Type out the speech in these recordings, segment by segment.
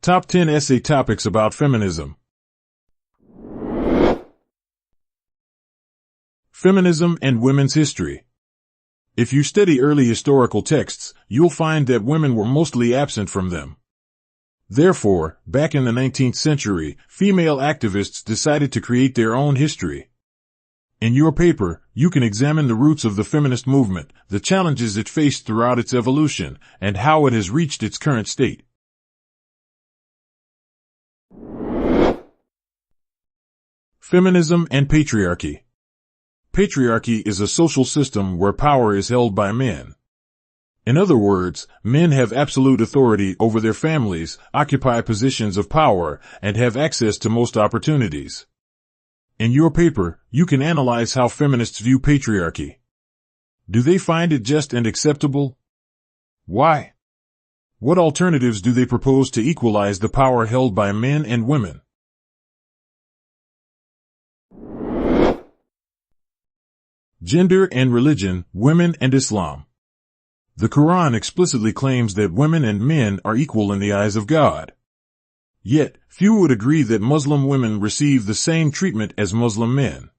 Top 10 Essay Topics About Feminism. Feminism and Women's History. If you study early historical texts, you'll find that women were mostly absent from them. Therefore, back in the 19th century, female activists decided to create their own history. In your paper, you can examine the roots of the feminist movement, the challenges it faced throughout its evolution, and how it has reached its current state. Feminism and Patriarchy. Patriarchy is a social system where power is held by men. In other words, men have absolute authority over their families, occupy positions of power, and have access to most opportunities. In your paper, you can analyze how feminists view patriarchy. Do they find it just and acceptable? Why? What alternatives do they propose to equalize the power held by men and women? Gender and religion, women and Islam. The Quran explicitly claims that women and men are equal in the eyes of God. Yet, few would agree that Muslim women receive the same treatment as Muslim men.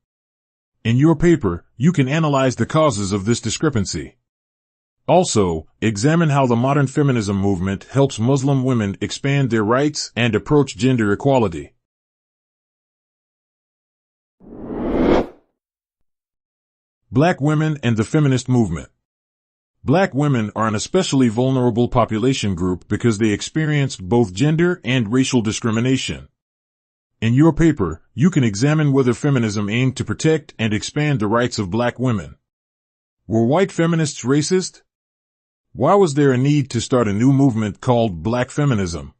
In your paper, you can analyze the causes of this discrepancy. Also, examine how the modern feminism movement helps Muslim women expand their rights and approach gender equality. Black women and the feminist movement. Black women are an especially vulnerable population group because they experienced both gender and racial discrimination. In your paper, you can examine whether feminism aimed to protect and expand the rights of black women. Were white feminists racist? Why was there a need to start a new movement called Black feminism?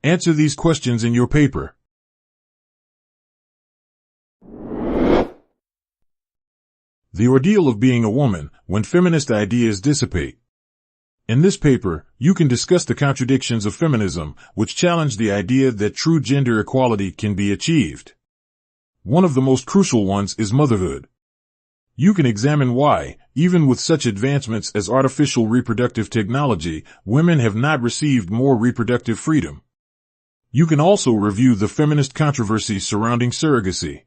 Answer these questions in your paper. The Ordeal of Being a Woman, When Feminist Ideas Dissipate. In this paper, you can discuss the contradictions of feminism, which challenge the idea that true gender equality can be achieved. One of the most crucial ones is motherhood. You can examine why, even with such advancements as artificial reproductive technology, women have not received more reproductive freedom. You can also review the feminist controversies surrounding surrogacy.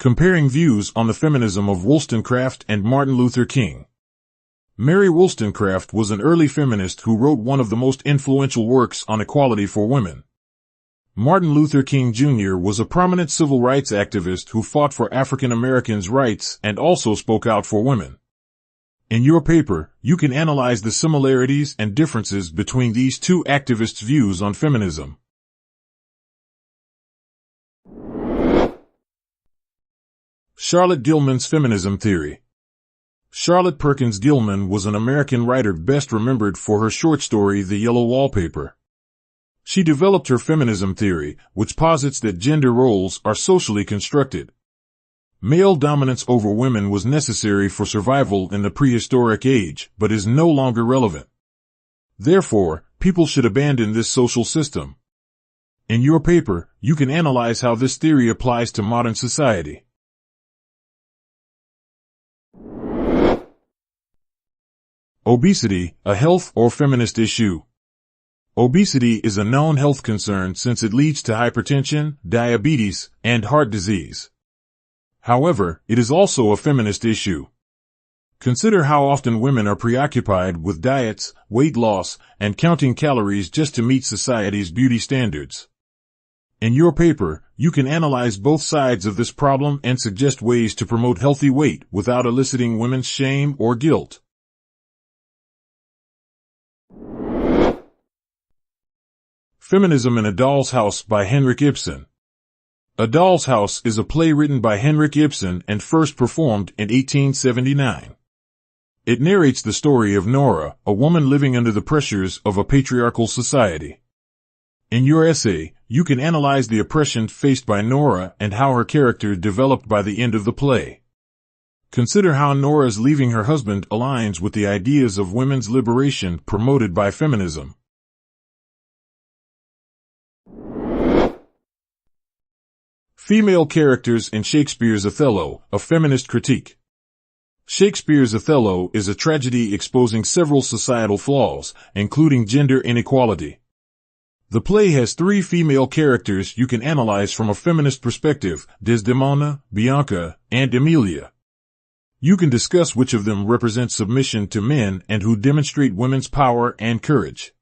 Comparing views on the feminism of Wollstonecraft and Martin Luther King. Mary Wollstonecraft was an early feminist who wrote one of the most influential works on equality for women. Martin Luther King Jr. was a prominent civil rights activist who fought for African Americans' rights and also spoke out for women. In your paper, you can analyze the similarities and differences between these two activists' views on feminism. Charlotte Gilman's Feminism Theory. Charlotte Perkins Gilman was an American writer best remembered for her short story The Yellow Wallpaper. She developed her feminism theory, which posits that gender roles are socially constructed. Male dominance over women was necessary for survival in the prehistoric age, but is no longer relevant. Therefore, people should abandon this social system. In your paper, you can analyze how this theory applies to modern society. Obesity, a health or feminist issue. Obesity is a known health concern since it leads to hypertension, diabetes, and heart disease. However, it is also a feminist issue. Consider how often women are preoccupied with diets, weight loss, and counting calories just to meet society's beauty standards. In your paper, you can analyze both sides of this problem and suggest ways to promote healthy weight without eliciting women's shame or guilt. Feminism in a Doll's House by Henrik Ibsen. A Doll's House is a play written by Henrik Ibsen and first performed in 1879. It narrates the story of Nora, a woman living under the pressures of a patriarchal society. In your essay, you can analyze the oppression faced by Nora and how her character developed by the end of the play. Consider how Nora's leaving her husband aligns with the ideas of women's liberation promoted by feminism. Female characters in Shakespeare's Othello, a feminist critique. Shakespeare's Othello is a tragedy exposing several societal flaws, including gender inequality. The play has three female characters you can analyze from a feminist perspective: Desdemona, Bianca, and Emilia. You can discuss which of them represent submission to men and who demonstrate women's power and courage.